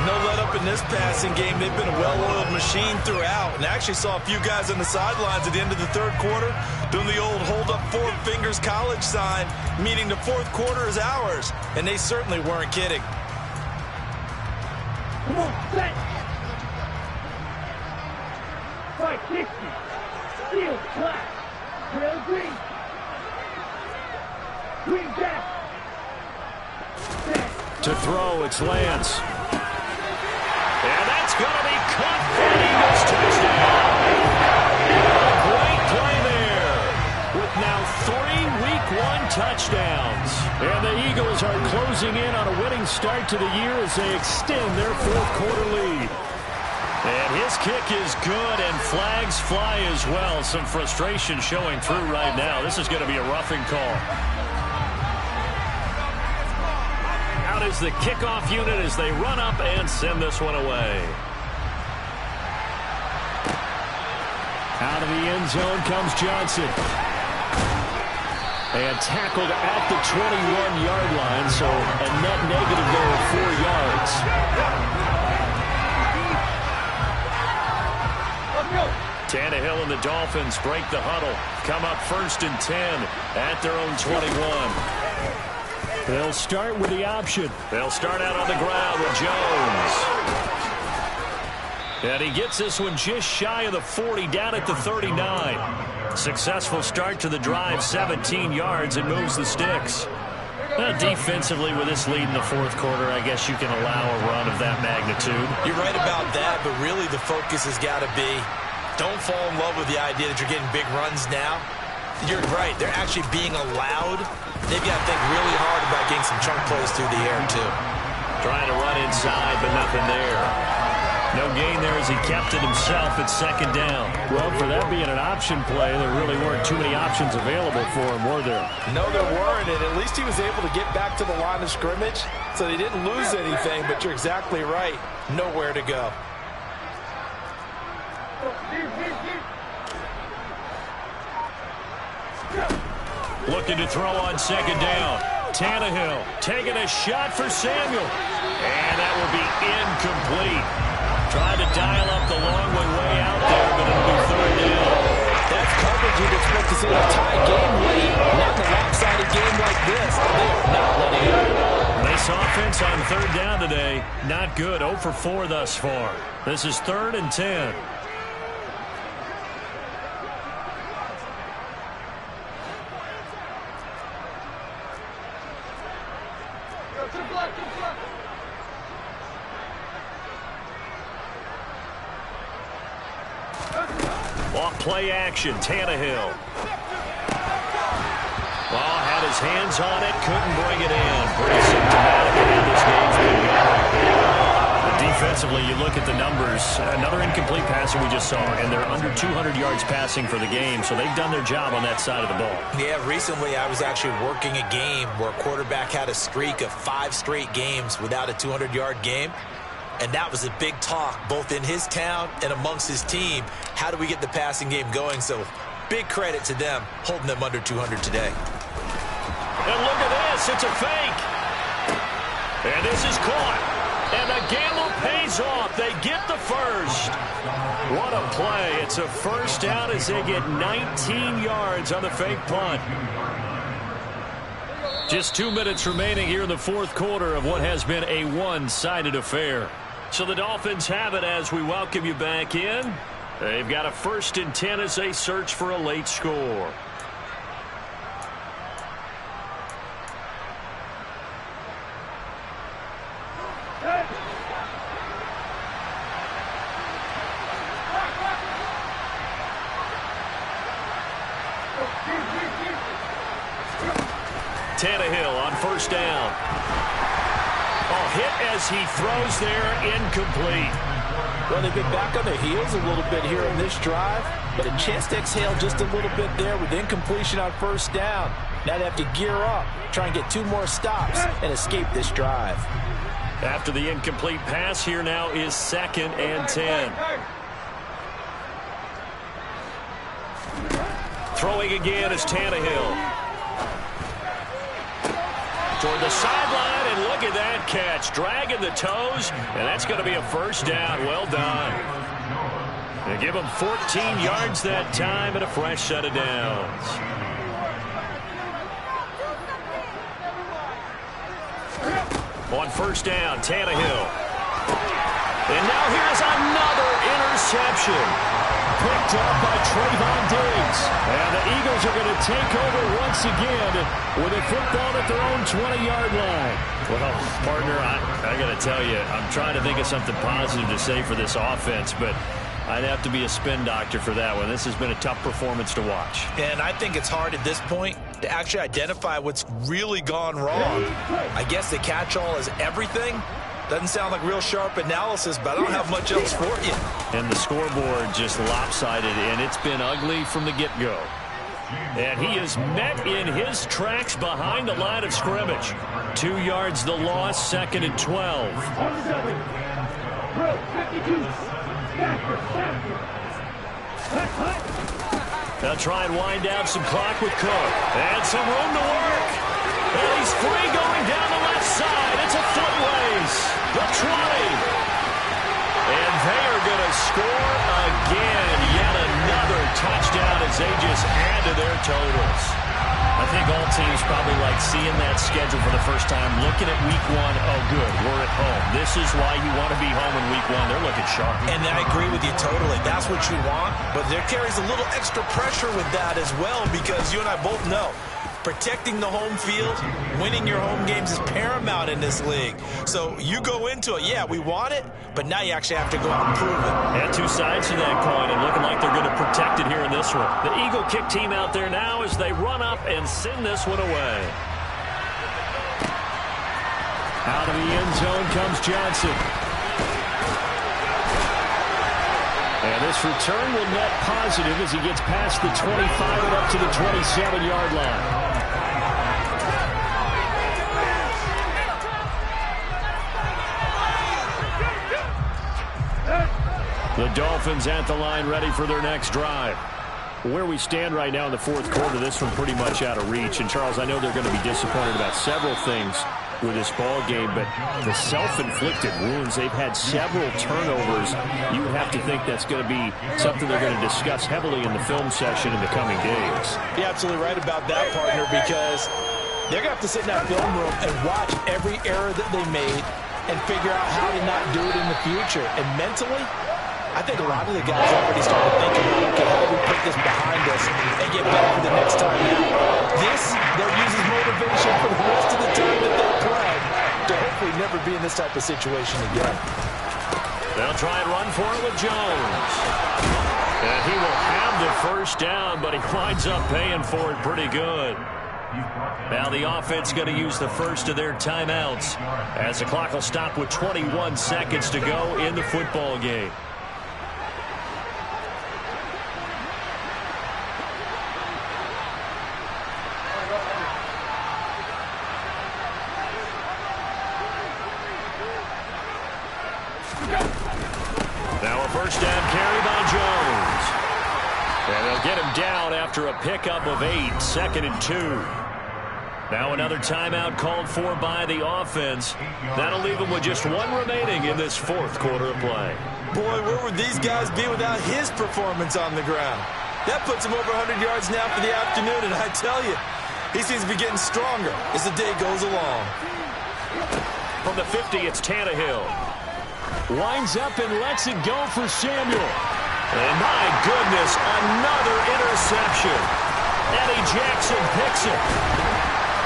No let up in this passing game. They've been a well-oiled machine throughout. And I actually saw a few guys on the sidelines at the end of the 3rd quarter doing the old hold up 4 fingers college sign, meaning the 4th quarter is ours. And they certainly weren't kidding. Come on, set. 560. Field flat. Trail green. Green back. To throw, it's Lance. And that's going to be caught for the Eagles touchdown. Great play there with now 3 Week 1 touchdowns. And the Eagles are closing in on a winning start to the year as they extend their 4th quarter lead. And his kick is good, and flags fly as well. Some frustration showing through right now. This is going to be a roughing call. Out is the kickoff unit as they run up and send this one away. Out of the end zone comes Johnson. And tackled at the 21-yard line, so a net negative there of 4 yards. Tannehill and the Dolphins break the huddle. Come up 1st and 10 at their own 21. They'll start with the option. They'll start out on the ground with Jones. And he gets this one just shy of the 40, down at the 39. Successful start to the drive, 17 yards, and moves the sticks. Defensively, with this lead in the 4th quarter, I guess you can allow a run of that magnitude. You're right about that, but really the focus has got to be, don't fall in love with the idea that you're getting big runs now. You're right. They're actually being allowed. They've got to think really hard about getting some chunk plays through the air, too. Trying to run inside, but nothing there. No gain there as he kept it himself at 2nd down. Well, for that being an option play, there really weren't too many options available for him, were there? No, there weren't, and at least he was able to get back to the line of scrimmage, so they didn't lose anything, but you're exactly right. Nowhere to go. Looking to throw on 2nd down. Tannehill taking a shot for Samuel. And that will be incomplete. Tried to dial up the long way out there, but it'll be 3rd down. That's coverage you'd expect to see in a tie game late. Not in a lopsided game like this. They're not letting on third down today. Not good. 0 for 4 thus far. This is 3rd and 10. Off play action, Tannehill. Well, had his hands on it, couldn't bring it in. Pretty symptomatic of how this game's been going. Defensively, you look at the numbers. Another incomplete passing we just saw, and they're under 200 yards passing for the game, so they've done their job on that side of the ball. Yeah, recently I was actually working a game where a quarterback had a streak of 5 straight games without a 200-yard game. And that was a big talk, both in his town and amongst his team. How do we get the passing game going? So big credit to them, holding them under 200 today. And look at this. It's a fake. And this is caught. And the gamble pays off. They get the first. What a play. It's a first down as they get 19 yards on the fake punt. Just 2 minutes remaining here in the fourth quarter of what has been a one-sided affair. So the Dolphins have it as we welcome you back in. They've got a 1st and 10 as they search for a late score. Tannehill on 1st down. Hit as he throws there, incomplete. Well, they've been back on their heels a little bit here in this drive, but a chance to exhale just a little bit there with incompletion on 1st down. Now they have to gear up, try and get 2 more stops and escape this drive. After the incomplete pass, here now is 2nd and 10. Throwing again is Tannehill. Toward the sideline, and look at that catch. Dragging the toes, and that's going to be a 1st down. Well done. They give him 14 yards that time and a fresh set of downs. On 1st down, Tannehill. And now here's another interception. Picked up by Trayvon Diggs. And the Eagles are going to take over once again with a football at their own 20-yard line. Well, partner, I got to tell you, I'm trying to think of something positive to say for this offense, but I'd have to be a spin doctor for that one. This has been a tough performance to watch. And I think it's hard at this point to actually identify what's really gone wrong. I guess the catch-all is everything. Doesn't sound like real sharp analysis, but I don't have much else for you. And the scoreboard just lopsided, and it's been ugly from the get-go. And he is met in his tracks behind the line of scrimmage. 2 yards the loss, 2nd and 12. They'll try and wind down some clock with Cook. And some room to work. And he's free going down the left side. It's a foot race. The 20. And they are going to score again. Yet another touchdown as they just add to their totals. I think all teams probably like seeing that schedule for the first time, looking at week 1. Oh, good, we're at home. This is why you want to be home in week 1. They're looking sharp. And I agree with you totally. That's what you want. But there carries a little extra pressure with that as well, because you and I both know protecting the home field, winning your home games is paramount in this league. So you go into it, yeah, we want it, but now you actually have to go out and prove it. And 2 sides to that coin, and looking like they're going to protect it here in this one. The Eagle kick team out there now as they run up and send this one away. Out of the end zone comes Johnson. And this return will net positive as he gets past the 25 and up to the 27-yard line. The Dolphins at the line, ready for their next drive. Where we stand right now in the fourth quarter, this one pretty much out of reach. And, Charles, I know they're going to be disappointed about several things with this ball game, but the self-inflicted wounds, they've had several turnovers. You would have to think that's going to be something they're going to discuss heavily in the film session in the coming days. You're absolutely right about that, partner, because They're going to have to sit in that film room and watch every error that they made and figure out how to not do it in the future. And mentally, I think a lot of the guys already started thinking about, okay, how do we put this behind us and get better for the next time out? This, they'll use as motivation for the rest of the time that they play to hopefully never be in this type of situation again. They'll try and run for it with Jones. And he will have the first down, but he winds up paying for it pretty good. Now the offense going to use the first of their timeouts as the clock will stop with 21 seconds to go in the football game. Now a first down carry by Jones. And they'll get him down after a pickup of 8, 2nd and 2. Now another timeout called for by the offense. That'll leave them with just one remaining in this fourth quarter of play. Boy, where would these guys be without his performance on the ground? That puts him over 100 yards now for the afternoon, and I tell you, he seems to be getting stronger as the day goes along. From the 50, it's Tannehill. Winds up and lets it go for Samuel. And my goodness, another interception. Eddie Jackson picks it.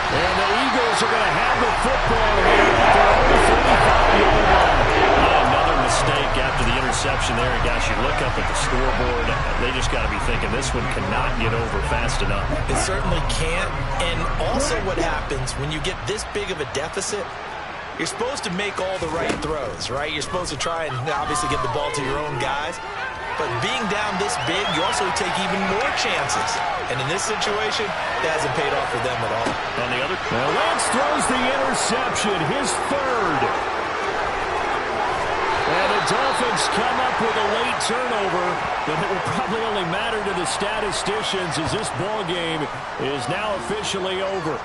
And the Eagles are going to have the football here at their own 45-yard line. Another mistake after the interception there. And gosh, you look up at the scoreboard, they just got to be thinking this one cannot get over fast enough. It certainly can't. And also what happens when you get this big of a deficit, you're supposed to make all the right throws, right? You're supposed to try and obviously get the ball to your own guys. But being down this big, you also take even more chances. And in this situation, that hasn't paid off for them at all. On the other, now Lance throws the interception, his third. And the Dolphins come up with a late turnover, but it will probably only matter to the statisticians as this ball game is now officially over.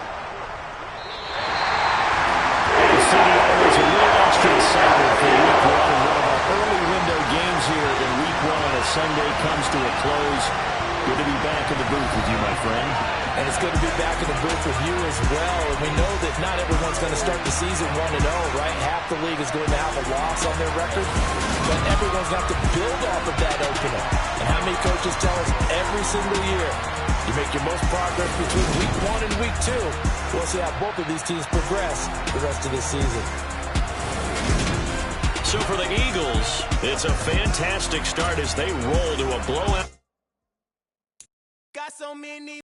The CDO is a little extra excited for Week 1 and one of our early window games here in Week 1 as Sunday comes to a close. Good to be back in the booth with you, my friend. And it's good to be back in the booth with you as well. And we know that not everyone's going to start the season 1-0, right? Half the league is going to have a loss on their record. But everyone's going to have to build off of that opener. And how many coaches tell us every single year, you make your most progress between Week 1 and Week 2. We'll see how both of these teams progress the rest of this season. So for the Eagles, it's a fantastic start as they roll to a blowout. Got so many